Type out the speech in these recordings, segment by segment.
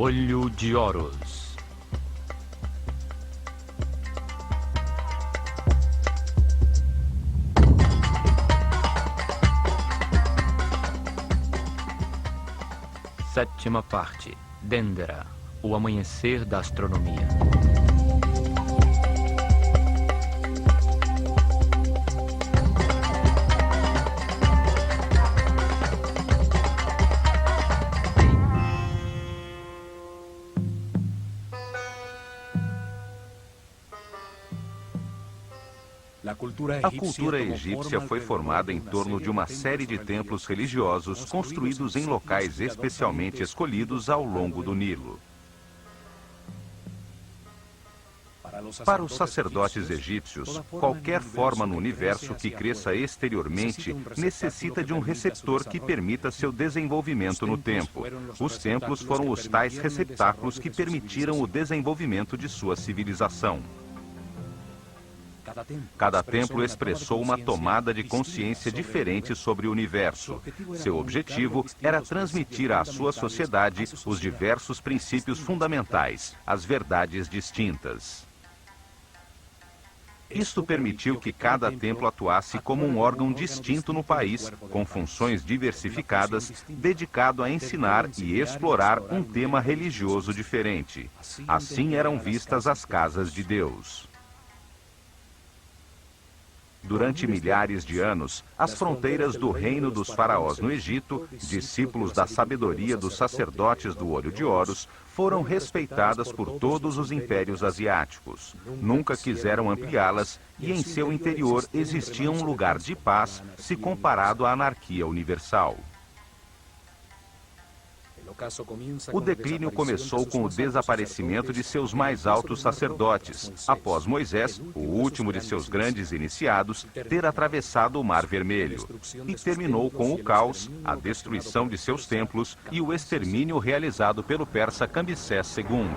Olho de Horus. Sétima parte. Dendera, o amanhecer da astronomia. A cultura egípcia foi formada em torno de uma série de templos religiosos construídos em locais especialmente escolhidos ao longo do Nilo. Para os sacerdotes egípcios, qualquer forma no universo que cresça exteriormente necessita de um receptor que permita seu desenvolvimento no tempo. Os templos foram os tais receptáculos que permitiram o desenvolvimento de sua civilização. Cada templo expressou uma tomada de consciência diferente sobre o universo. Seu objetivo era transmitir à sua sociedade os diversos princípios fundamentais, as verdades distintas. Isto permitiu que cada templo atuasse como um órgão distinto no país, com funções diversificadas, dedicado a ensinar e explorar um tema religioso diferente. Assim eram vistas as casas de Deus. Durante milhares de anos, as fronteiras do reino dos faraós no Egito, discípulos da sabedoria dos sacerdotes do Olho de Horus, foram respeitadas por todos os impérios asiáticos. Nunca quiseram ampliá-las e em seu interior existia um lugar de paz se comparado à anarquia universal. O declínio começou com o desaparecimento de seus mais altos sacerdotes, após Moisés, o último de seus grandes iniciados, ter atravessado o Mar Vermelho, e terminou com o caos, a destruição de seus templos e o extermínio realizado pelo persa Cambyses II.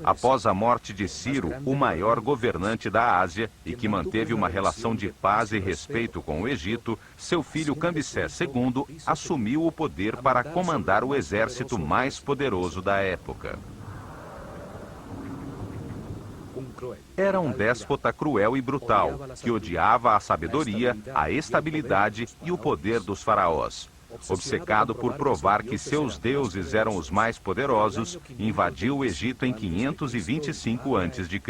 Após a morte de Ciro, o maior governante da Ásia, e que manteve uma relação de paz e respeito com o Egito, seu filho Cambyses II assumiu o poder para comandar o exército mais poderoso da época. Era um déspota cruel e brutal, que odiava a sabedoria, a estabilidade e o poder dos faraós. Obcecado por provar que seus deuses eram os mais poderosos, invadiu o Egito em 525 a.C.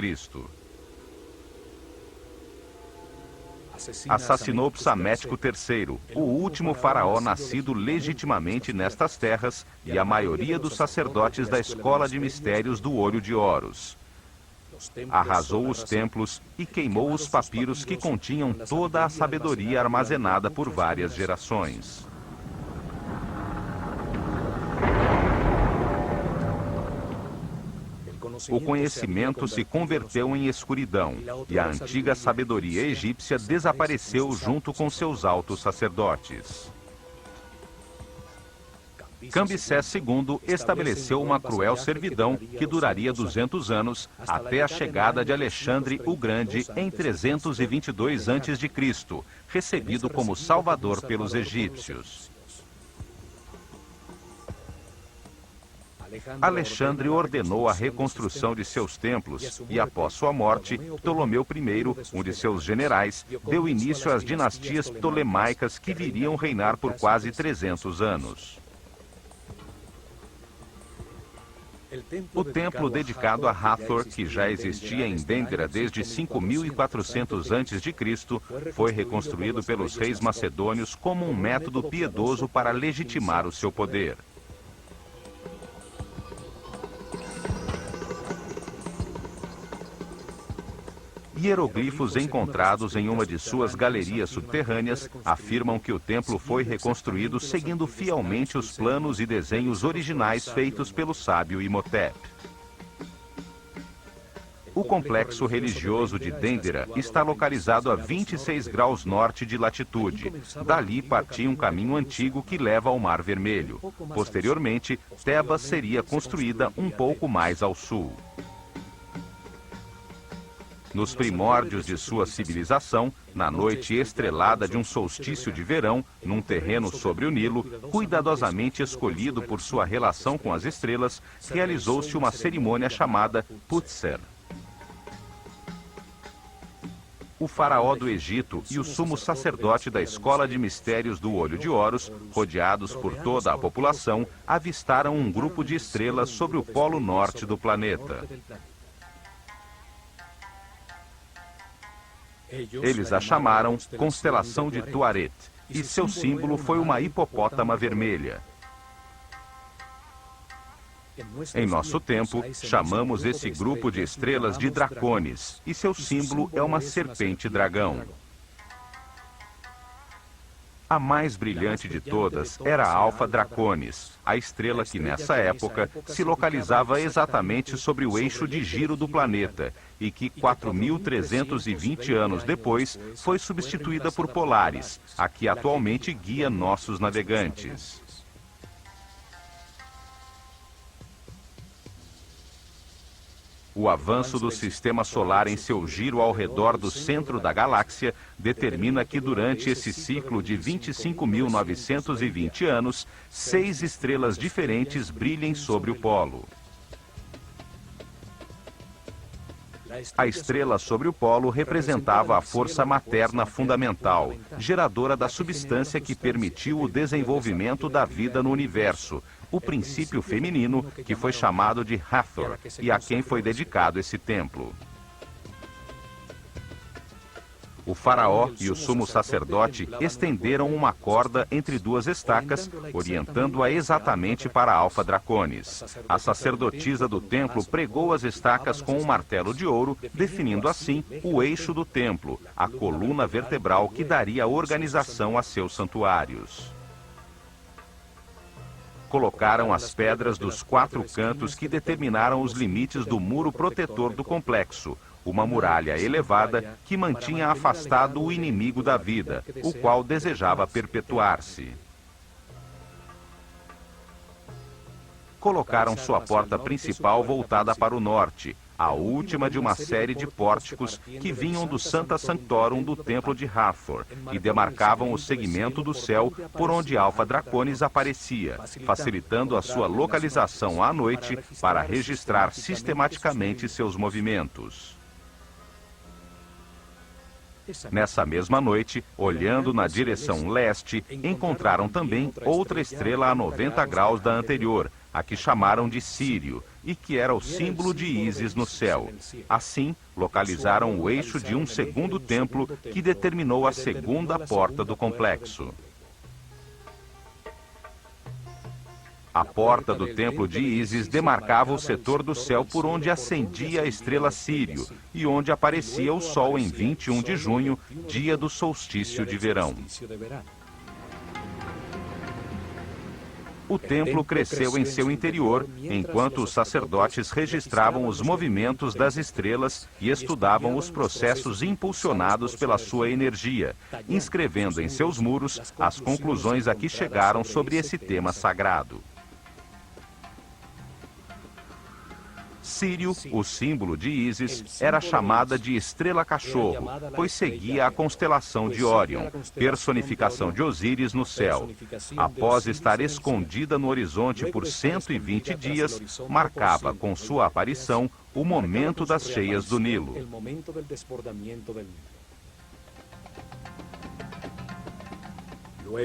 Assassinou Psamético III, o último faraó nascido legitimamente nestas terras, e a maioria dos sacerdotes da escola de mistérios do Olho de Horus. Arrasou os templos e queimou os papiros que continham toda a sabedoria armazenada por várias gerações. O conhecimento se converteu em escuridão, e a antiga sabedoria egípcia desapareceu junto com seus altos sacerdotes. Cambyses II estabeleceu uma cruel servidão que duraria 200 anos, até a chegada de Alexandre o Grande em 322 a.C., recebido como salvador pelos egípcios. Alexandre ordenou a reconstrução de seus templos e, após sua morte, Ptolomeu I, um de seus generais, deu início às dinastias ptolemaicas que viriam reinar por quase 300 anos. O templo dedicado a Hathor, que já existia em Dendera desde 5400 a.C., foi reconstruído pelos reis macedônios como um método piedoso para legitimar o seu poder. Hieroglifos encontrados em uma de suas galerias subterrâneas afirmam que o templo foi reconstruído seguindo fielmente os planos e desenhos originais feitos pelo sábio Imhotep. O complexo religioso de Dendera está localizado a 26 graus norte de latitude. Dali partia um caminho antigo que leva ao Mar Vermelho. Posteriormente, Tebas seria construída um pouco mais ao sul. Nos primórdios de sua civilização, na noite estrelada de um solstício de verão, num terreno sobre o Nilo, cuidadosamente escolhido por sua relação com as estrelas, realizou-se uma cerimônia chamada Putser. O faraó do Egito e o sumo sacerdote da escola de mistérios do Olho de Horus, rodeados por toda a população, avistaram um grupo de estrelas sobre o polo norte do planeta. Eles a chamaram Constelação de Tuaret, e seu símbolo foi uma hipopótama vermelha. Em nosso tempo, chamamos esse grupo de estrelas de Dracones, e seu símbolo é uma serpente-dragão. A mais brilhante de todas era Alfa Draconis, a estrela que nessa época se localizava exatamente sobre o eixo de giro do planeta e que 4.320 anos depois foi substituída por Polaris, a que atualmente guia nossos navegantes. O avanço do sistema solar em seu giro ao redor do centro da galáxia determina que durante esse ciclo de 25.920 anos, 6 estrelas diferentes brilhem sobre o polo. A estrela sobre o polo representava a força materna fundamental, geradora da substância que permitiu o desenvolvimento da vida no universo, o princípio feminino, que foi chamado de Hathor, e a quem foi dedicado esse templo. O faraó e o sumo sacerdote estenderam uma corda entre duas estacas, orientando-a exatamente para Alfa Draconis. A sacerdotisa do templo pregou as estacas com um martelo de ouro, definindo assim o eixo do templo, a coluna vertebral que daria organização a seus santuários. Colocaram as pedras dos 4 cantos que determinaram os limites do muro protetor do complexo, uma muralha elevada que mantinha afastado o inimigo da vida, o qual desejava perpetuar-se. Colocaram sua porta principal voltada para o norte, a última de uma série de pórticos que vinham do Sancta Sanctorum do Templo de Hathor e demarcavam o segmento do céu por onde Alfa Draconis aparecia, facilitando a sua localização à noite para registrar sistematicamente seus movimentos. Nessa mesma noite, olhando na direção leste, encontraram também outra estrela a 90 graus da anterior, a que chamaram de Sírio, e que era o símbolo de Ísis no céu. Assim, localizaram o eixo de um segundo templo que determinou a segunda porta do complexo. A porta do templo de Ísis demarcava o setor do céu por onde ascendia a estrela Sírio e onde aparecia o sol em 21 de junho, dia do solstício de verão. O templo cresceu em seu interior, enquanto os sacerdotes registravam os movimentos das estrelas e estudavam os processos impulsionados pela sua energia, inscrevendo em seus muros as conclusões a que chegaram sobre esse tema sagrado. Sírio, o símbolo de Ísis, era chamada de estrela-cachorro, pois seguia a constelação de Órion, personificação de Osíris no céu. Após estar escondida no horizonte por 120 dias, marcava com sua aparição o momento das cheias do Nilo.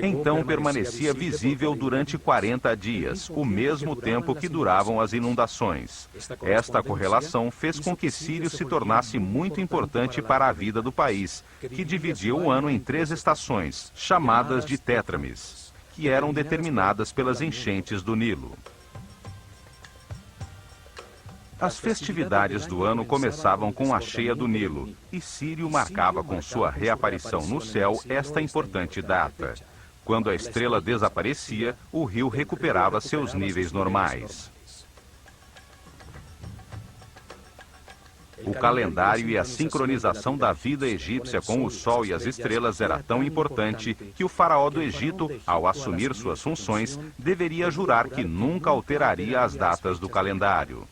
Então permanecia visível durante 40 dias, o mesmo tempo que duravam as inundações. Esta correlação fez com que Sírio se tornasse muito importante para a vida do país, que dividia o ano em 3 estações, chamadas de tétrames, que eram determinadas pelas enchentes do Nilo. As festividades do ano começavam com a cheia do Nilo, e Sírio marcava com sua reaparição no céu esta importante data. Quando a estrela desaparecia, o rio recuperava seus níveis normais. O calendário e a sincronização da vida egípcia com o sol e as estrelas era tão importante que o faraó do Egito, ao assumir suas funções, deveria jurar que nunca alteraria as datas do calendário.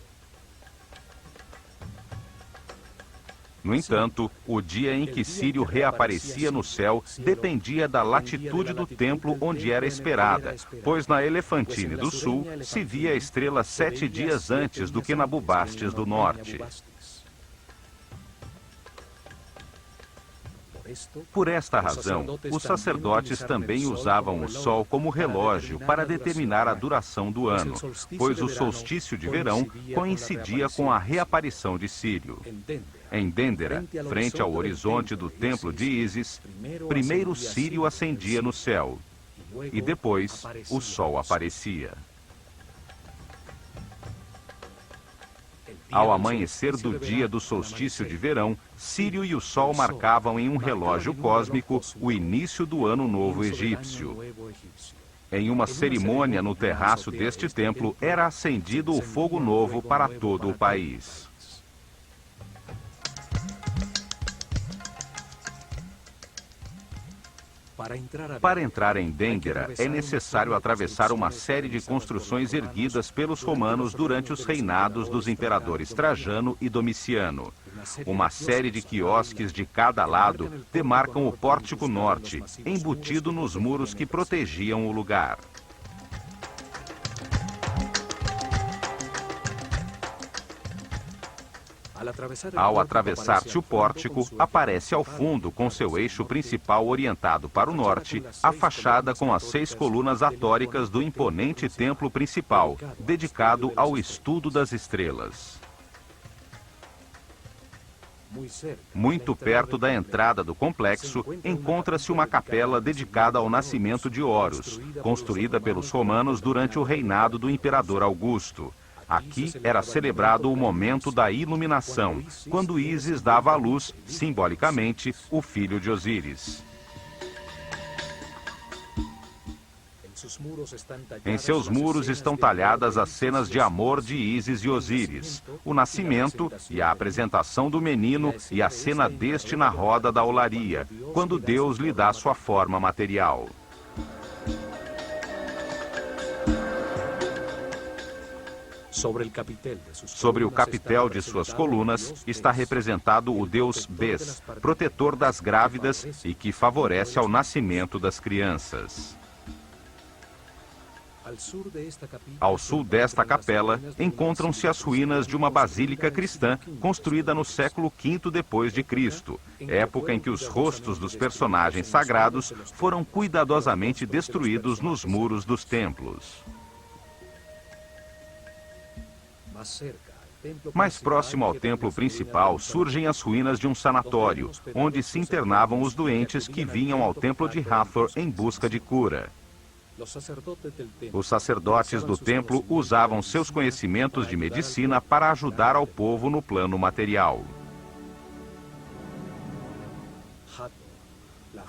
No entanto, o dia em que Sírio reaparecia no céu dependia da latitude do templo onde era esperada, pois na Elefantine do Sul se via a estrela 7 dias antes do que na Bubastes do Norte. Por esta razão, os sacerdotes também usavam o sol como relógio para determinar a duração do ano, pois o solstício de verão coincidia com a reaparição de Sírio. Em Dendera, frente ao horizonte do templo de Ísis, primeiro Sírio ascendia no céu e depois o sol aparecia. Ao amanhecer do dia do solstício de verão, Sírio e o Sol marcavam em um relógio cósmico o início do Ano Novo Egípcio. Em uma cerimônia no terraço deste templo, era acendido o fogo novo para todo o país. Para entrar em Dendera, é necessário atravessar uma série de construções erguidas pelos romanos durante os reinados dos imperadores Trajano e Domiciano. Uma série de quiosques de cada lado demarcam o pórtico norte, embutido nos muros que protegiam o lugar. Ao atravessar-se o pórtico, aparece ao fundo, com seu eixo principal orientado para o norte, a fachada com as 6 colunas atóricas do imponente templo principal, dedicado ao estudo das estrelas. Muito perto da entrada do complexo, encontra-se uma capela dedicada ao nascimento de Horus, construída pelos romanos durante o reinado do imperador Augusto. Aqui era celebrado o momento da iluminação, quando Ísis dava à luz, simbolicamente, o filho de Osíris. Em seus muros estão talhadas as cenas de amor de Ísis e Osíris, o nascimento e a apresentação do menino e a cena deste na roda da olaria, quando Deus lhe dá sua forma material. Sobre o capitel de suas colunas está representado o deus Bes, protetor das grávidas e que favorece ao nascimento das crianças. Ao sul desta capela, encontram-se as ruínas de uma basílica cristã construída no século V depois de Cristo, época em que os rostos dos personagens sagrados foram cuidadosamente destruídos nos muros dos templos. Mais próximo ao templo principal surgem as ruínas de um sanatório, onde se internavam os doentes que vinham ao templo de Hathor em busca de cura. Os sacerdotes do templo usavam seus conhecimentos de medicina para ajudar ao povo no plano material.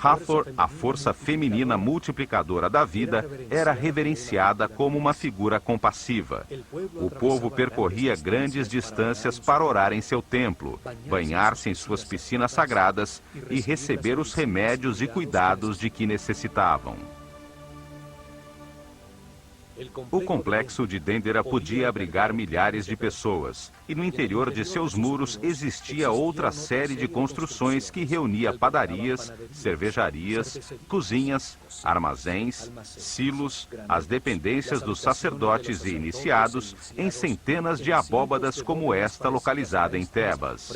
Hathor, a força feminina multiplicadora da vida, era reverenciada como uma figura compassiva. O povo percorria grandes distâncias para orar em seu templo, banhar-se em suas piscinas sagradas e receber os remédios e cuidados de que necessitavam. O complexo de Dendera podia abrigar milhares de pessoas, e no interior de seus muros existia outra série de construções que reunia padarias, cervejarias, cozinhas, armazéns, silos, as dependências dos sacerdotes e iniciados, em centenas de abóbadas como esta localizada em Tebas.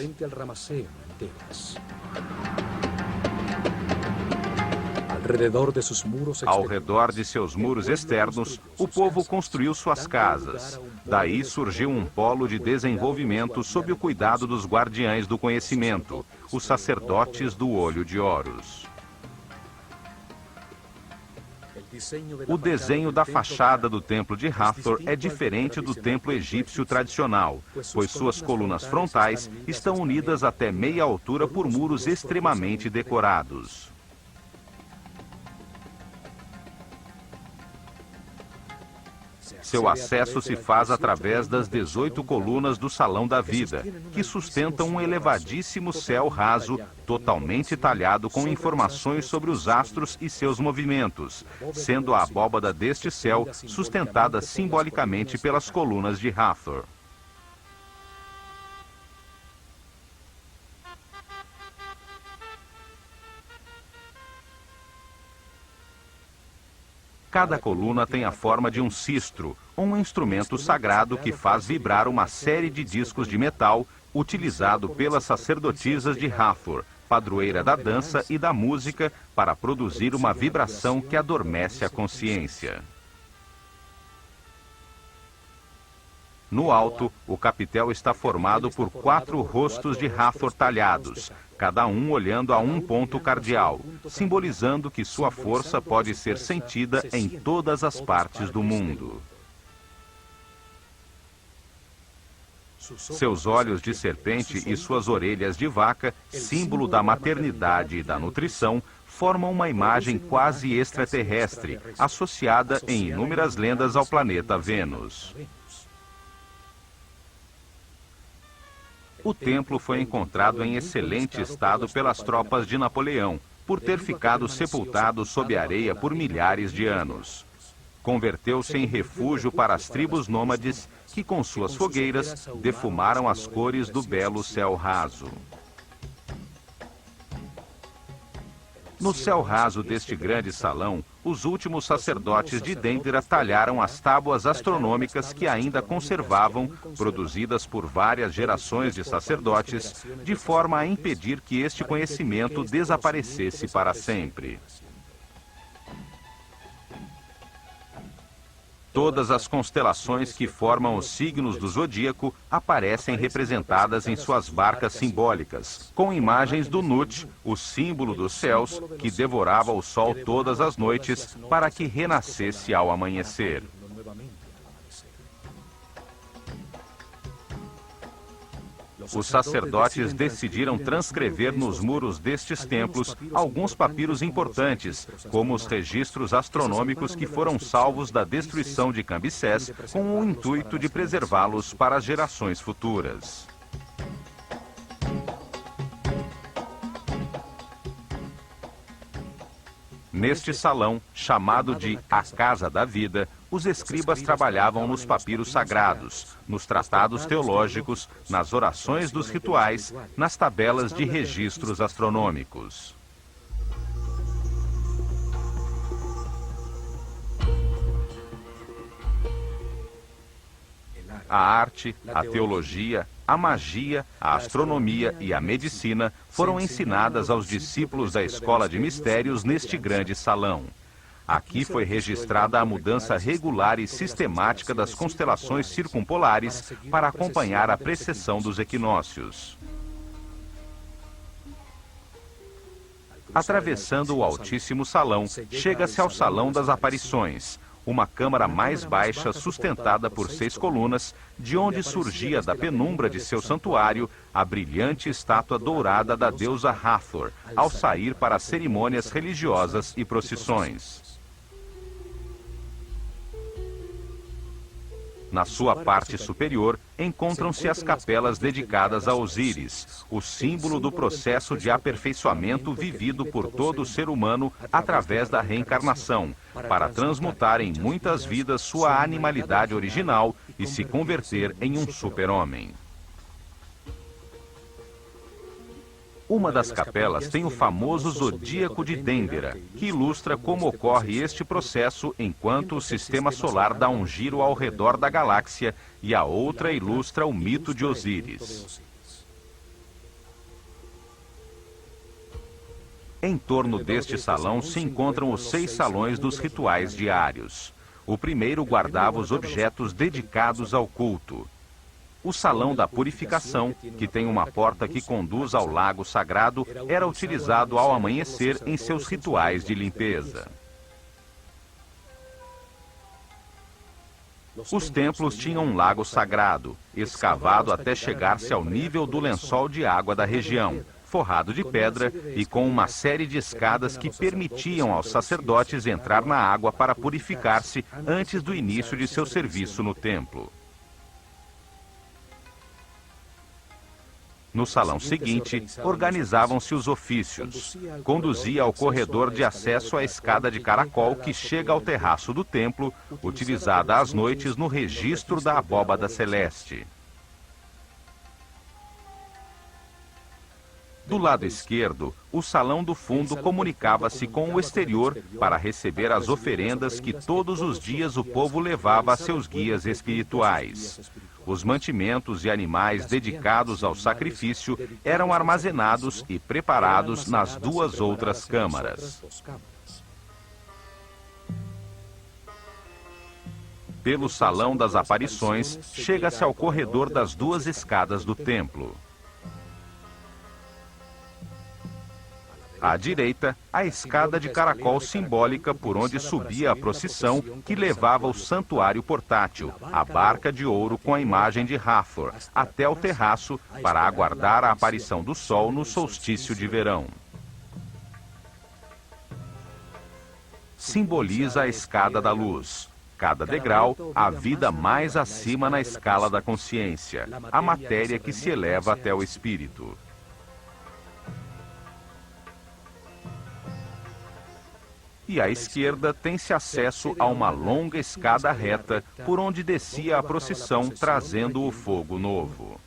Ao redor de seus muros externos, o povo construiu suas casas. Daí surgiu um polo de desenvolvimento sob o cuidado dos guardiães do conhecimento, os sacerdotes do olho de Horus. O desenho da fachada do templo de Hathor é diferente do templo egípcio tradicional, pois suas colunas frontais estão unidas até meia altura por muros extremamente decorados. Seu acesso se faz através das 18 colunas do Salão da Vida, que sustentam um elevadíssimo céu raso, totalmente talhado com informações sobre os astros e seus movimentos, sendo a abóbada deste céu sustentada simbolicamente pelas colunas de Hathor. Cada coluna tem a forma de um sistro, um instrumento sagrado que faz vibrar uma série de discos de metal utilizado pelas sacerdotisas de Hathor, padroeira da dança e da música, para produzir uma vibração que adormece a consciência. No alto, o capitel está formado por 4 rostos de Hathor talhados, cada um olhando a um ponto cardial, simbolizando que sua força pode ser sentida em todas as partes do mundo. Seus olhos de serpente e suas orelhas de vaca, símbolo da maternidade e da nutrição, formam uma imagem quase extraterrestre, associada em inúmeras lendas ao planeta Vênus. O templo foi encontrado em excelente estado pelas tropas de Napoleão, por ter ficado sepultado sob areia por milhares de anos. Converteu-se em refúgio para as tribos nômades que, com suas fogueiras, defumaram as cores do belo céu raso. No céu raso deste grande salão, os últimos sacerdotes de Dendera talharam as tábuas astronômicas que ainda conservavam, produzidas por várias gerações de sacerdotes, de forma a impedir que este conhecimento desaparecesse para sempre. Todas as constelações que formam os signos do zodíaco aparecem representadas em suas barcas simbólicas, com imagens do Nut, o símbolo dos céus, que devorava o sol todas as noites para que renascesse ao amanhecer. Os sacerdotes decidiram transcrever nos muros destes templos alguns papiros importantes, como os registros astronômicos que foram salvos da destruição de Cambises, com o intuito de preservá-los para as gerações futuras. Neste salão, chamado de A Casa da Vida, os escribas trabalhavam nos papiros sagrados, nos tratados teológicos, nas orações dos rituais, nas tabelas de registros astronômicos. A arte, a teologia, a magia, a astronomia e a medicina foram ensinadas aos discípulos da Escola de Mistérios neste grande salão. Aqui foi registrada a mudança regular e sistemática das constelações circumpolares para acompanhar a precessão dos equinócios. Atravessando o altíssimo salão, chega-se ao Salão das Aparições, uma câmara mais baixa sustentada por 6 colunas, de onde surgia da penumbra de seu santuário a brilhante estátua dourada da deusa Hathor, ao sair para as cerimônias religiosas e procissões. Na sua parte superior, encontram-se as capelas dedicadas a Osíris, o símbolo do processo de aperfeiçoamento vivido por todo ser humano através da reencarnação, para transmutar em muitas vidas sua animalidade original e se converter em um super-homem. Uma das capelas tem o famoso zodíaco de Dendera, que ilustra como ocorre este processo enquanto o sistema solar dá um giro ao redor da galáxia, e a outra ilustra o mito de Osíris. Em torno deste salão se encontram os 6 salões dos rituais diários. O primeiro guardava os objetos dedicados ao culto. O Salão da Purificação, que tem uma porta que conduz ao lago sagrado, era utilizado ao amanhecer em seus rituais de limpeza. Os templos tinham um lago sagrado, escavado até chegar-se ao nível do lençol de água da região, forrado de pedra e com uma série de escadas que permitiam aos sacerdotes entrar na água para purificar-se antes do início de seu serviço no templo. No salão seguinte, organizavam-se os ofícios. Conduzia ao corredor de acesso à escada de caracol que chega ao terraço do templo, utilizada às noites no registro da abóbada celeste. Do lado esquerdo, o salão do fundo comunicava-se com o exterior para receber as oferendas que todos os dias o povo levava a seus guias espirituais. Os mantimentos e animais dedicados ao sacrifício eram armazenados e preparados nas duas outras câmaras. Pelo Salão das Aparições, chega-se ao corredor das duas escadas do templo. À direita, a escada de caracol simbólica por onde subia a procissão que levava o santuário portátil, a barca de ouro com a imagem de Hathor, até o terraço para aguardar a aparição do sol no solstício de verão. Simboliza a escada da luz. Cada degrau, a vida mais acima na escala da consciência, a matéria que se eleva até o espírito. E à esquerda tem-se acesso a uma longa escada reta por onde descia a procissão trazendo o fogo novo.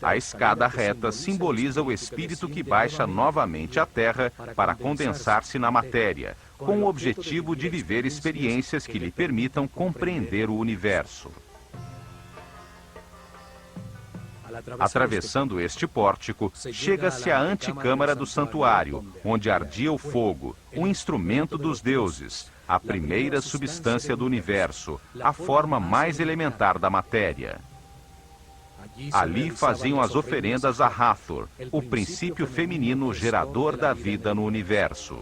A escada reta simboliza o espírito que baixa novamente à Terra para condensar-se na matéria, com o objetivo de viver experiências que lhe permitam compreender o universo. Atravessando este pórtico, chega-se à antecâmara do santuário, onde ardia o fogo, o instrumento dos deuses, a primeira substância do universo, a forma mais elementar da matéria. Ali faziam as oferendas a Hathor, o princípio feminino gerador da vida no universo.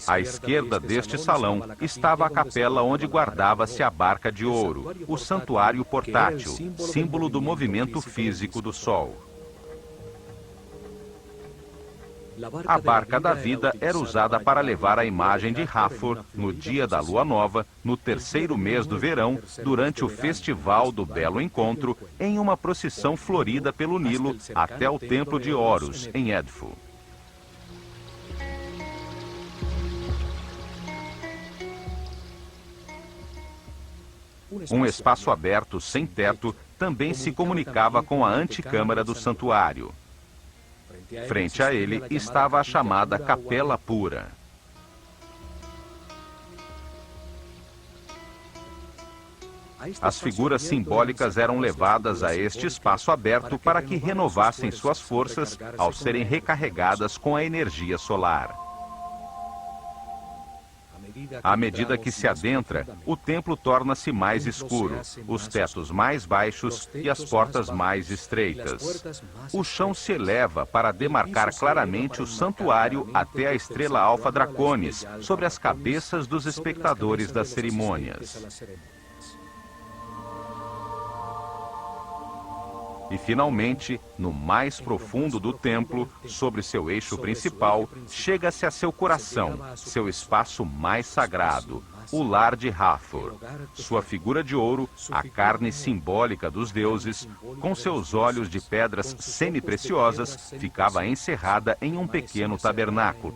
À esquerda deste salão estava a capela onde guardava-se a barca de ouro, o santuário portátil, símbolo do movimento físico do Sol. A barca da vida era usada para levar a imagem de Hathor no dia da lua nova, no terceiro mês do verão, durante o Festival do Belo Encontro, em uma procissão florida pelo Nilo até o Templo de Horus, em Edfu. Um espaço aberto, sem teto, também se comunicava com a antecâmara do santuário. Frente a ele estava a chamada Capela Pura. As figuras simbólicas eram levadas a este espaço aberto para que renovassem suas forças ao serem recarregadas com a energia solar. À medida que se adentra, o templo torna-se mais escuro, os tetos mais baixos e as portas mais estreitas. O chão se eleva para demarcar claramente o santuário até a estrela Alfa Draconis, sobre as cabeças dos espectadores das cerimônias. E, finalmente, no mais profundo do templo, sobre seu eixo principal, chega-se a seu coração, seu espaço mais sagrado, o lar de Hathor. Sua figura de ouro, a carne simbólica dos deuses, com seus olhos de pedras semi-preciosas, ficava encerrada em um pequeno tabernáculo.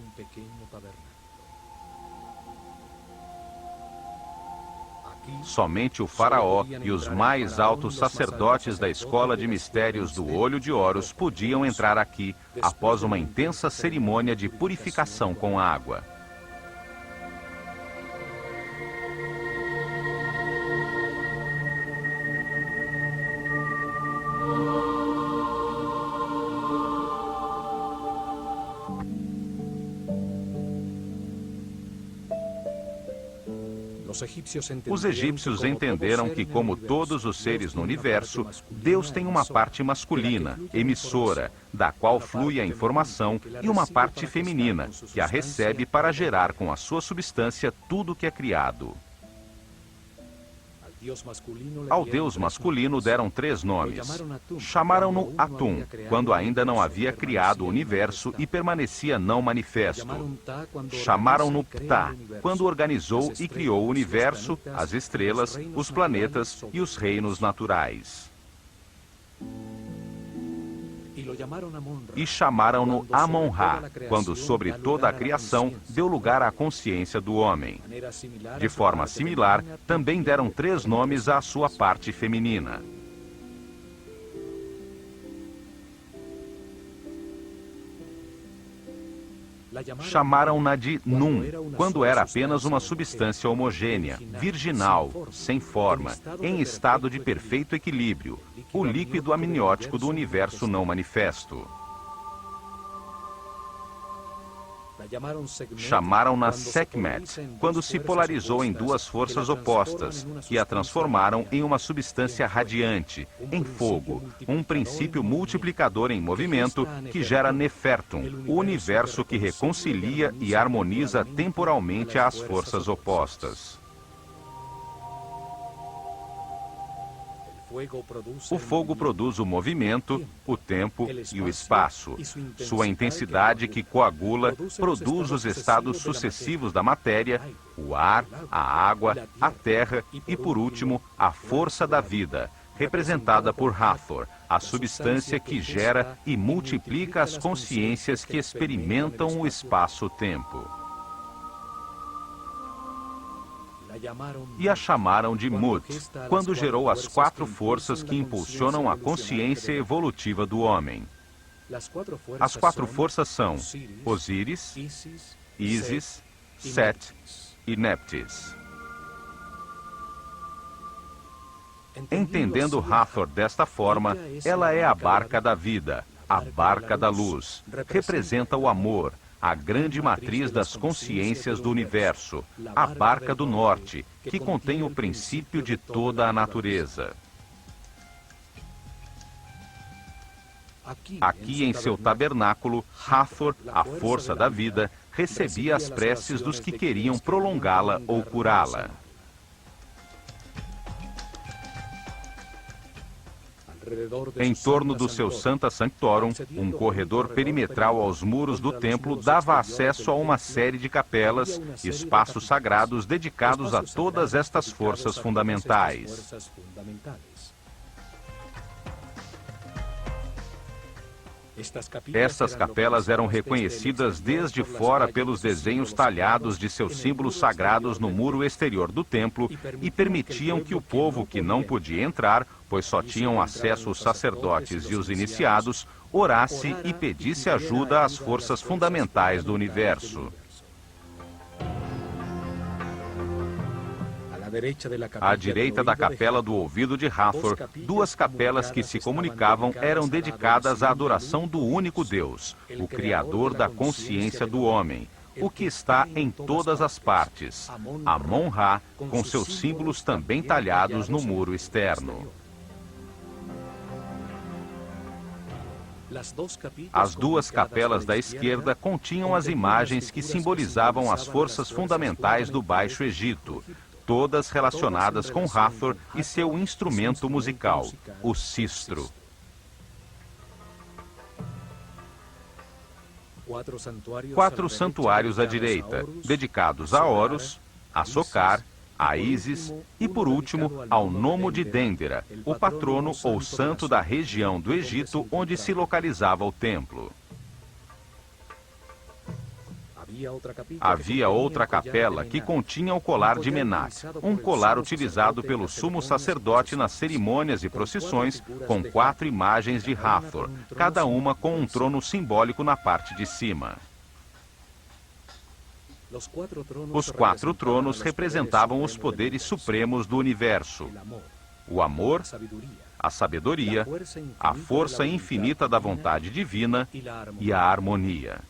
Somente o faraó e os mais altos sacerdotes da escola de mistérios do Olho de Horus podiam entrar aqui após uma intensa cerimônia de purificação com água. Os egípcios entenderam que, como todos os seres no universo, Deus tem uma parte masculina, emissora, da qual flui a informação, e uma parte feminina, que a recebe para gerar com a sua substância tudo que é criado. Ao Deus masculino deram 3 nomes. Chamaram-no Atum, quando ainda não havia criado o universo e permanecia não manifesto. Chamaram-no Ptah, quando organizou e criou o universo, as estrelas, os planetas e os reinos naturais. e chamaram-no Amon-Ra, quando sobre toda a criação deu lugar à consciência do homem. De forma similar, também deram 3 nomes à sua parte feminina. Chamaram-na de Nun, quando era apenas uma substância homogênea, virginal, sem forma, em estado de perfeito equilíbrio, o líquido amniótico do universo não manifesto. Chamaram-na Sekhmet, quando se polarizou em 2 forças opostas, que a transformaram em uma substância radiante, em fogo, um princípio multiplicador em movimento que gera Nefertum, o universo que reconcilia e harmoniza temporalmente as forças opostas. O fogo produz o movimento, o tempo e o espaço. Sua intensidade, que coagula, produz os estados sucessivos da matéria, o ar, a água, a terra e, por último, a força da vida, representada por Hathor, a substância que gera e multiplica as consciências que experimentam o espaço-tempo. E a chamaram de Mut, quando gerou as 4 forças que impulsionam a consciência evolutiva do homem. As 4 forças são Osíris, Ísis, Set e Neptis. Entendendo Hathor desta forma, ela é a barca da vida, a barca da luz, representa o amor, a grande matriz das consciências do universo, a barca do norte, que contém o princípio de toda a natureza. Aqui em seu tabernáculo, Hathor, a força da vida, recebia as preces dos que queriam prolongá-la ou curá-la. Em torno do seu Sancta Sanctorum, um corredor perimetral aos muros do templo dava acesso a uma série de capelas, espaços sagrados dedicados a todas estas forças fundamentais. Estas capelas eram reconhecidas desde fora pelos desenhos talhados de seus símbolos sagrados no muro exterior do templo e permitiam que o povo que não podia entrar, pois só tinham acesso os sacerdotes e os iniciados, orasse e pedisse ajuda às forças fundamentais do universo. À direita da capela do ouvido de Hathor, 2 capelas que se comunicavam eram dedicadas à adoração do único Deus, o Criador da consciência do homem, o que está em todas as partes, Amon-Ra, com seus símbolos também talhados no muro externo. As 2 capelas da esquerda continham as imagens que simbolizavam as forças fundamentais do Baixo Egito, todas relacionadas com Hathor e seu instrumento musical, o sistro. 4 santuários à direita, dedicados a Horus, a Sokar, a Ísis e, por último, ao Nomo de Dendera, o patrono ou santo da região do Egito onde se localizava o templo. Havia outra capela que continha o colar de Menak, um colar utilizado pelo sumo sacerdote nas cerimônias e procissões, com 4 imagens de Hathor, cada uma com um trono simbólico na parte de cima. Os 4 tronos representavam os poderes supremos do universo: o amor, a sabedoria, a força infinita da vontade divina e a harmonia.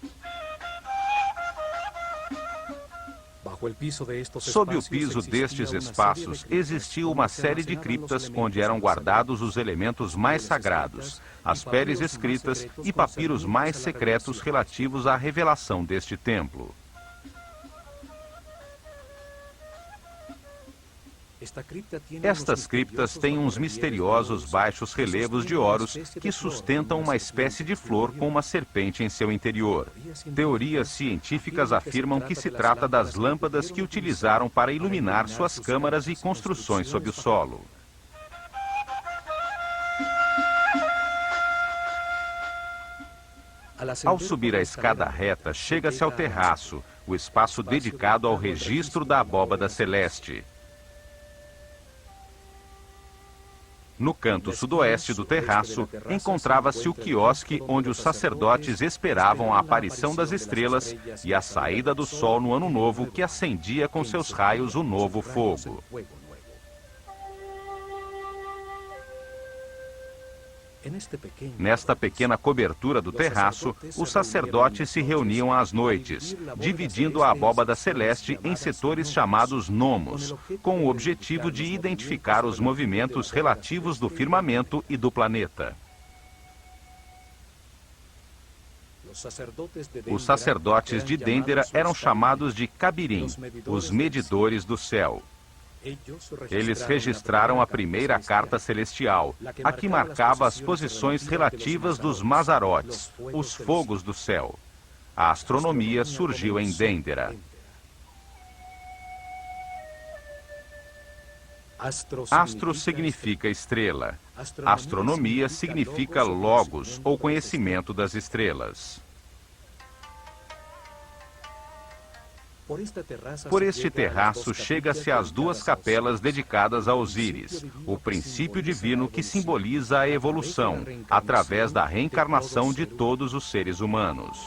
Sob o piso destes espaços existia uma série de criptas onde eram guardados os elementos mais sagrados, as peles escritas e papiros mais secretos relativos à revelação deste templo. Estas criptas têm uns misteriosos baixos relevos de Horus que sustentam uma espécie de flor com uma serpente em seu interior. Teorias científicas afirmam que se trata das lâmpadas que utilizaram para iluminar suas câmaras e construções sob o solo. Ao subir a escada reta, chega-se ao terraço, o espaço dedicado ao registro da abóbada celeste. No canto sudoeste do terraço, encontrava-se o quiosque onde os sacerdotes esperavam a aparição das estrelas e a saída do sol no ano novo, que acendia com seus raios o novo fogo. Nesta pequena cobertura do terraço, os sacerdotes se reuniam às noites, dividindo a abóbada celeste em setores chamados nomos, com o objetivo de identificar os movimentos relativos do firmamento e do planeta. Os sacerdotes de Dendera eram chamados de Cabirim, os medidores do céu. Eles registraram a primeira carta celestial, a que marcava as posições relativas dos Mazarotes, os fogos do céu. A astronomia surgiu em Dendera. Astro significa estrela. Astronomia significa logos, ou conhecimento das estrelas. Por este terraço chega-se às duas capelas dedicadas a Osíris, o princípio divino que simboliza a evolução, através da reencarnação de todos os seres humanos.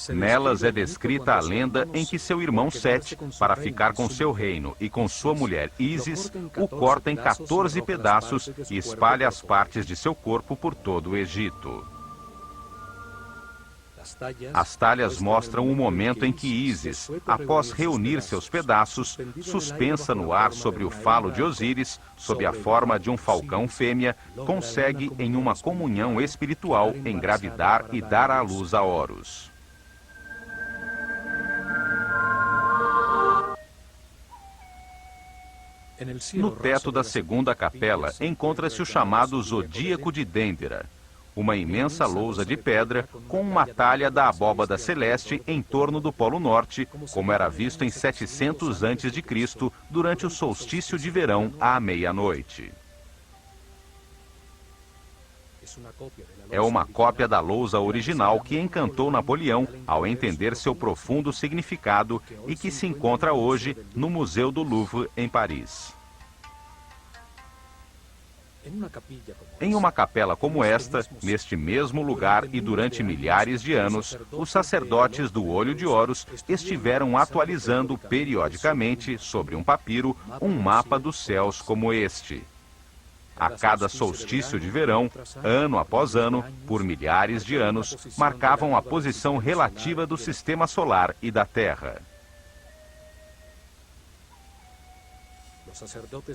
Nelas é descrita a lenda em que seu irmão Sete, para ficar com seu reino e com sua mulher Ísis, o corta em 14 pedaços e espalha as partes de seu corpo por todo o Egito. As talhas mostram o momento em que Ísis, após reunir seus pedaços, suspensa no ar sobre o falo de Osíris, sob a forma de um falcão fêmea, consegue, em uma comunhão espiritual, engravidar e dar à luz a Horus. No teto da segunda capela encontra-se o chamado Zodíaco de Dendera, uma imensa lousa de pedra com uma talha da abóbada celeste em torno do Polo Norte, como era visto em 700 a.C., durante o solstício de verão à meia-noite. É uma cópia da lousa original que encantou Napoleão ao entender seu profundo significado e que se encontra hoje no Museu do Louvre, em Paris. Em uma capela como esta, neste mesmo lugar e durante milhares de anos, os sacerdotes do Olho de Horus estiveram atualizando periodicamente, sobre um papiro, um mapa dos céus como este. A cada solstício de verão, ano após ano, por milhares de anos, marcavam a posição relativa do sistema solar e da Terra.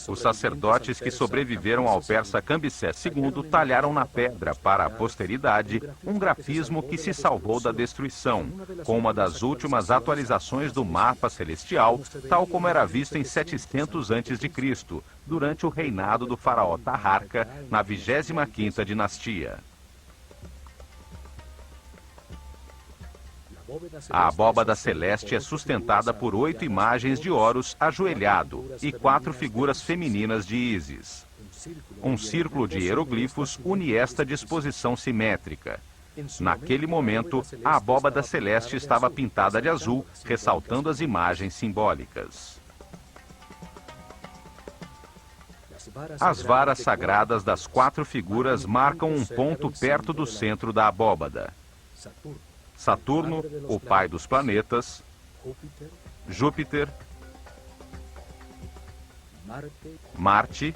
Os sacerdotes que sobreviveram ao persa Cambyses II talharam na pedra para a posteridade um grafismo que se salvou da destruição, com uma das últimas atualizações do mapa celestial, tal como era visto em 700 a.C., durante o reinado do faraó Taharqa, na 25ª dinastia. A abóbada celeste é sustentada por 8 imagens de Horus ajoelhado e 4 figuras femininas de Ísis. Um círculo de hieroglifos une esta disposição simétrica. Naquele momento, a abóbada celeste estava pintada de azul, ressaltando as imagens simbólicas. As varas sagradas das 4 figuras marcam um ponto perto do centro da abóbada. Saturno, o pai dos planetas, Júpiter, Marte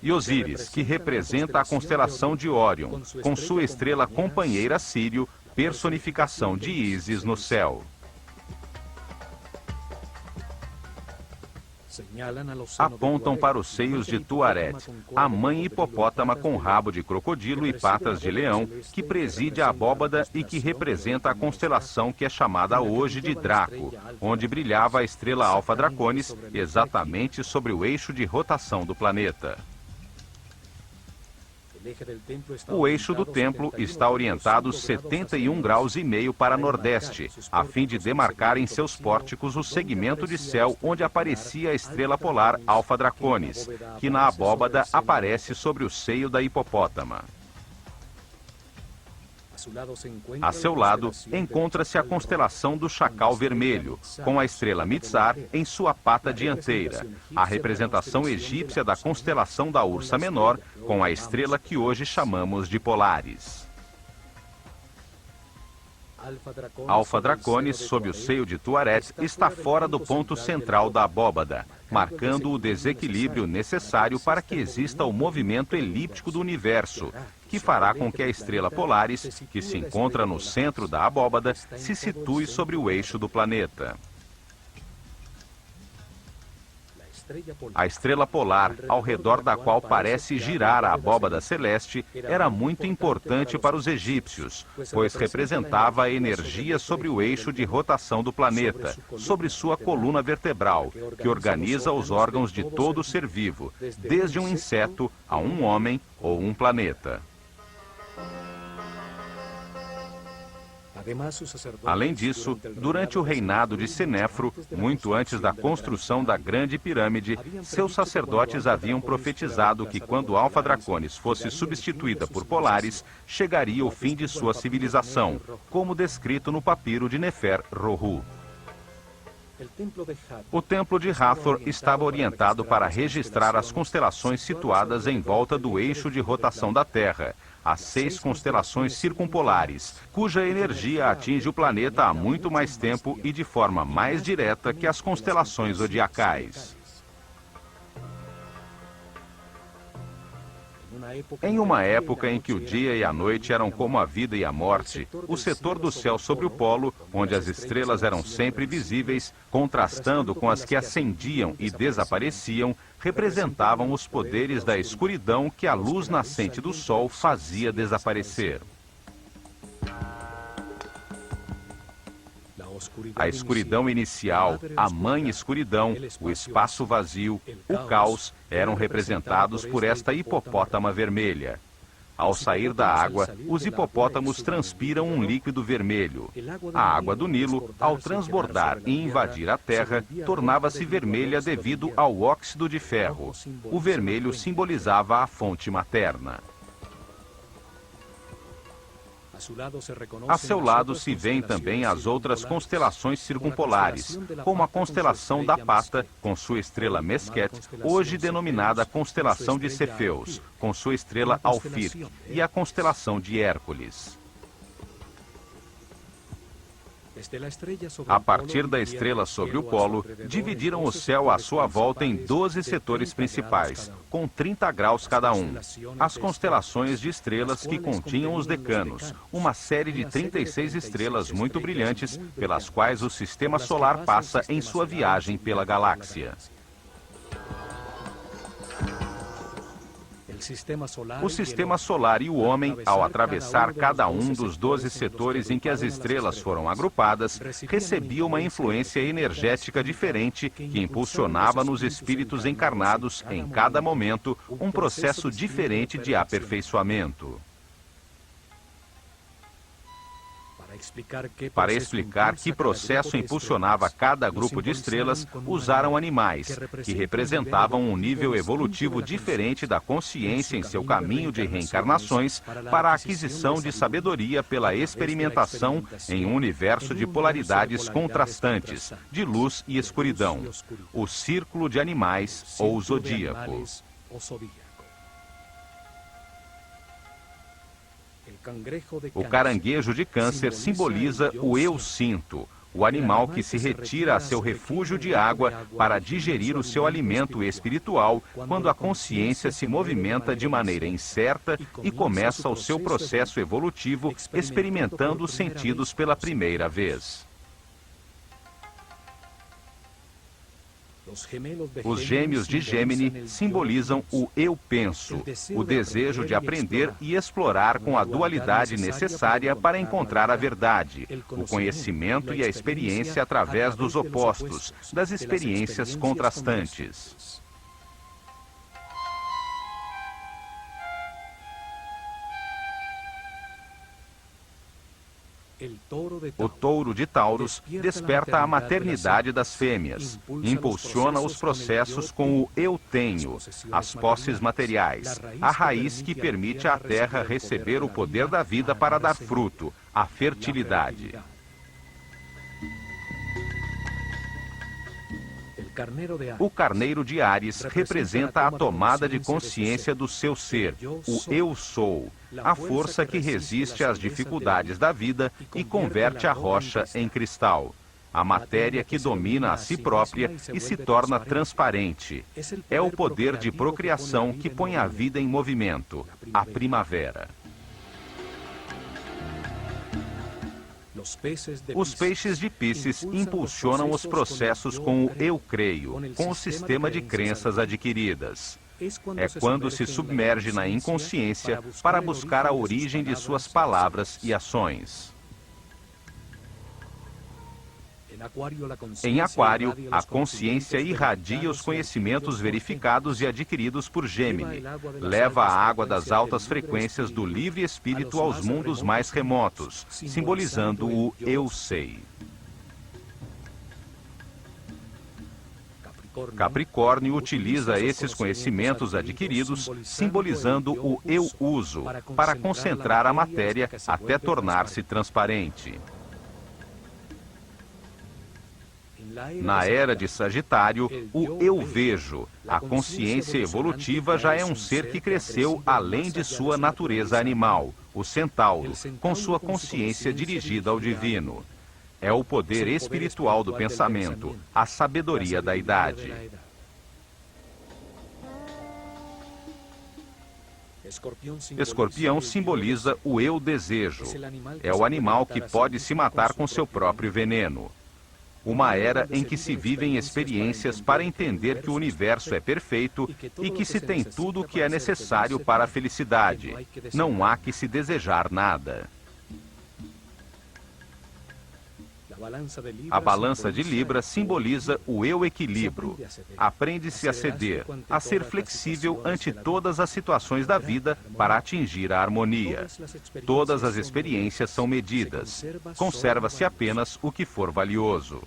e Osíris, que representa a constelação de Órion, com sua estrela companheira Sírio, personificação de Ísis no céu. Apontam para os seios de Tuaret, a mãe hipopótama com rabo de crocodilo e patas de leão, que preside a abóbada e que representa a constelação que é chamada hoje de Draco, onde brilhava a estrela Alfa Draconis, exatamente sobre o eixo de rotação do planeta. O eixo do templo está orientado 71,5 graus para nordeste, a fim de demarcar em seus pórticos o segmento de céu onde aparecia a estrela polar Alfa Draconis, que na abóbada aparece sobre o seio da hipopótama. A seu lado, encontra-se a constelação do Chacal Vermelho, com a estrela Mizar em sua pata dianteira, a representação egípcia da constelação da Ursa Menor, com a estrela que hoje chamamos de Polaris. Alfa Draconis, sob o seio de Tuaret, está fora do ponto central da abóbada, marcando o desequilíbrio necessário para que exista o movimento elíptico do universo, que fará com que a estrela Polaris, que se encontra no centro da abóbada, se situe sobre o eixo do planeta. A estrela polar, ao redor da qual parece girar a abóbada celeste, era muito importante para os egípcios, pois representava a energia sobre o eixo de rotação do planeta, sobre sua coluna vertebral, que organiza os órgãos de todo ser vivo, desde um inseto a um homem ou um planeta. Além disso, durante o reinado de Senéfro, muito antes da construção da Grande Pirâmide, seus sacerdotes haviam profetizado que quando Alfa Draconis fosse substituída por Polaris, chegaria o fim de sua civilização, como descrito no papiro de Nefer-Rohu. O templo de Hathor estava orientado para registrar as constelações situadas em volta do eixo de rotação da Terra, as 6 constelações circumpolares, cuja energia atinge o planeta há muito mais tempo e de forma mais direta que as constelações zodiacais. Em uma época em que o dia e a noite eram como a vida e a morte, o setor do céu sobre o polo, onde as estrelas eram sempre visíveis, contrastando com as que ascendiam e desapareciam, representavam os poderes da escuridão que a luz nascente do sol fazia desaparecer. A escuridão inicial, a mãe escuridão, o espaço vazio, o caos, eram representados por esta hipopótama vermelha. Ao sair da água, os hipopótamos transpiram um líquido vermelho. A água do Nilo, ao transbordar e invadir a terra, tornava-se vermelha devido ao óxido de ferro. O vermelho simbolizava a fonte materna. A seu lado se veem também as outras constelações circumpolares, como a constelação da Pata, com sua estrela Mesquet, hoje denominada constelação de Cefeus, com sua estrela Alfir, e a constelação de Hércules. A partir da estrela sobre o polo, dividiram o céu à sua volta em 12 setores principais, com 30 graus cada um. As constelações de estrelas que continham os decanos, uma série de 36 estrelas muito brilhantes, pelas quais o sistema solar passa em sua viagem pela galáxia. O sistema solar e o homem, ao atravessar cada um dos 12 setores em que as estrelas foram agrupadas, recebia uma influência energética diferente que impulsionava nos espíritos encarnados, em cada momento, um processo diferente de aperfeiçoamento. Para explicar que processo impulsionava cada grupo de estrelas, usaram animais, que representavam um nível evolutivo diferente da consciência em seu caminho de reencarnações para a aquisição de sabedoria pela experimentação em um universo de polaridades contrastantes, de luz e escuridão, o círculo de animais ou zodíaco. O caranguejo de Câncer simboliza o eu sinto, o animal que se retira a seu refúgio de água para digerir o seu alimento espiritual quando a consciência se movimenta de maneira incerta e começa o seu processo evolutivo experimentando os sentidos pela primeira vez. Os gêmeos de Gêmini simbolizam o eu penso, o desejo de aprender e explorar com a dualidade necessária para encontrar a verdade, o conhecimento e a experiência através dos opostos, das experiências contrastantes. O touro de Taurus desperta a maternidade das fêmeas, impulsiona os processos com o eu tenho, as posses materiais, a raiz que permite à terra receber o poder da vida para dar fruto, a fertilidade. O carneiro de Áries representa a tomada de consciência do seu ser, o eu sou, a força que resiste às dificuldades da vida e converte a rocha em cristal. A matéria que domina a si própria e se torna transparente. É o poder de procriação que põe a vida em movimento, a primavera. Os peixes de Pícis impulsionam os processos com o eu creio, com o sistema de crenças adquiridas. É quando se submerge na inconsciência para buscar a origem de suas palavras e ações. Em Aquário, a consciência irradia os conhecimentos verificados e adquiridos por Gêmini. Leva a água das altas frequências do livre espírito aos mundos mais remotos, simbolizando o eu sei. Capricórnio utiliza esses conhecimentos adquiridos, simbolizando o eu uso, para concentrar a matéria até tornar-se transparente. Na era de Sagitário, o eu vejo, a consciência evolutiva já é um ser que cresceu além de sua natureza animal, o centauro, com sua consciência dirigida ao divino. É o poder espiritual do pensamento, a sabedoria da idade. Escorpião simboliza o eu desejo. É o animal que pode se matar com seu próprio veneno. Uma era em que se vivem experiências para entender que o universo é perfeito e que se tem tudo o que é necessário para a felicidade. Não há que se desejar nada. A balança de Libra simboliza o eu equilíbrio. Aprende-se a ceder, a ser flexível ante todas as situações da vida para atingir a harmonia. Todas as experiências são medidas. Conserva-se apenas o que for valioso.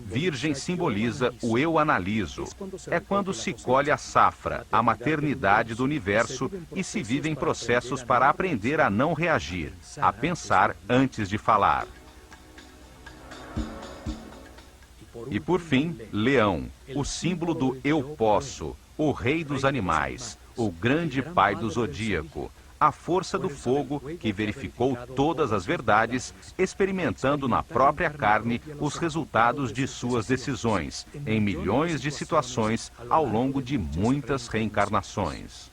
Virgem simboliza o eu analiso. É quando se colhe a safra, a maternidade do universo e se vivem processos para aprender a não reagir, a pensar antes de falar. E por fim, Leão, o símbolo do eu posso, o rei dos animais, o grande pai do zodíaco, a força do fogo que verificou todas as verdades, experimentando na própria carne os resultados de suas decisões, em milhões de situações ao longo de muitas reencarnações.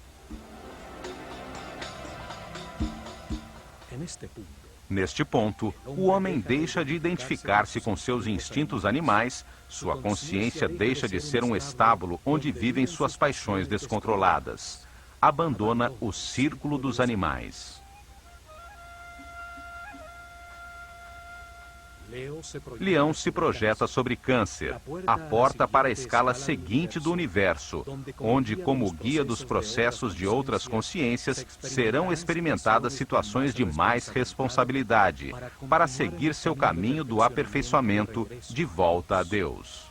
Neste ponto, o homem deixa de identificar-se com seus instintos animais, sua consciência deixa de ser um estábulo onde vivem suas paixões descontroladas. Abandona o círculo dos animais. Leão se projeta sobre Câncer, a porta para a escala seguinte do universo, onde, como guia dos processos de outras consciências, serão experimentadas situações de mais responsabilidade, para seguir seu caminho do aperfeiçoamento de volta a Deus.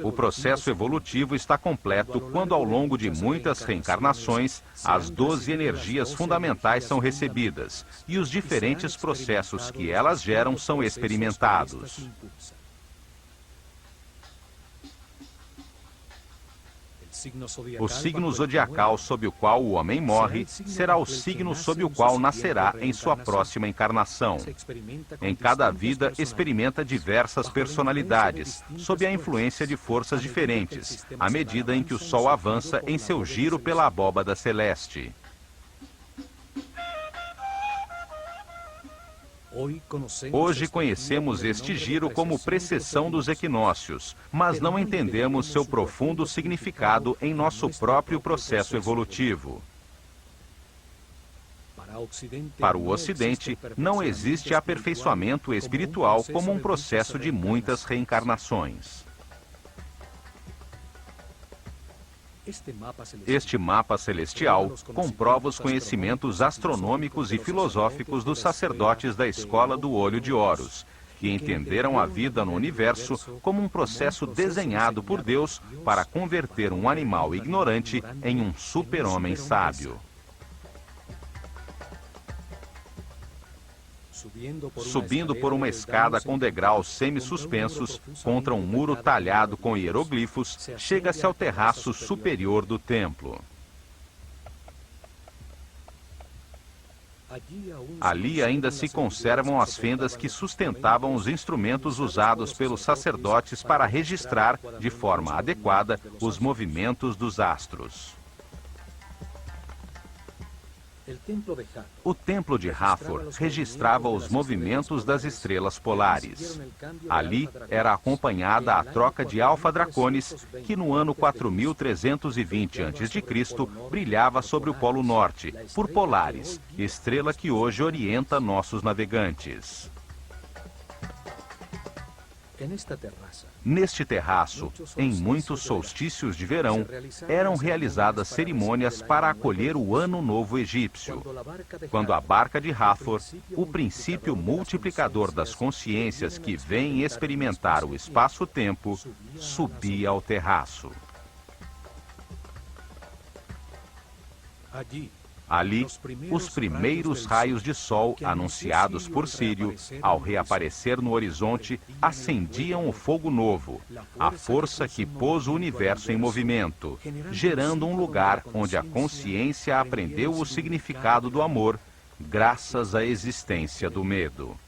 O processo evolutivo está completo quando, ao longo de muitas reencarnações, as 12 energias fundamentais são recebidas e os diferentes processos que elas geram são experimentados. O signo zodiacal sob o qual o homem morre será o signo sob o qual nascerá em sua próxima encarnação. Em cada vida, experimenta diversas personalidades, sob a influência de forças diferentes, à medida em que o Sol avança em seu giro pela abóbada celeste. Hoje conhecemos este giro como precessão dos equinócios, mas não entendemos seu profundo significado em nosso próprio processo evolutivo. Para o Ocidente, não existe aperfeiçoamento espiritual como um processo de muitas reencarnações. Este mapa celestial comprova os conhecimentos astronômicos e filosóficos dos sacerdotes da Escola do Olho de Horus, que entenderam a vida no universo como um processo desenhado por Deus para converter um animal ignorante em um super-homem sábio. Subindo por uma escada com degraus semi-suspensos contra um muro talhado com hieroglifos, chega-se ao terraço superior do templo. Ali ainda se conservam as fendas que sustentavam os instrumentos usados pelos sacerdotes para registrar, de forma adequada, os movimentos dos astros. O Templo de Hathor registrava os movimentos das estrelas polares. Ali era acompanhada a troca de Alfa Draconis, que no ano 4320 a.C. brilhava sobre o Polo Norte, por Polaris, estrela que hoje orienta nossos navegantes. Neste terraço, em muitos solstícios de verão, eram realizadas cerimônias para acolher o Ano Novo Egípcio, quando a barca de Hathor, o princípio multiplicador das consciências que vêm experimentar o espaço-tempo, subia ao terraço. Ali, os primeiros raios de sol anunciados por Sírio, ao reaparecer no horizonte, acendiam o fogo novo, a força que pôs o universo em movimento, gerando um lugar onde a consciência aprendeu o significado do amor, graças à existência do medo.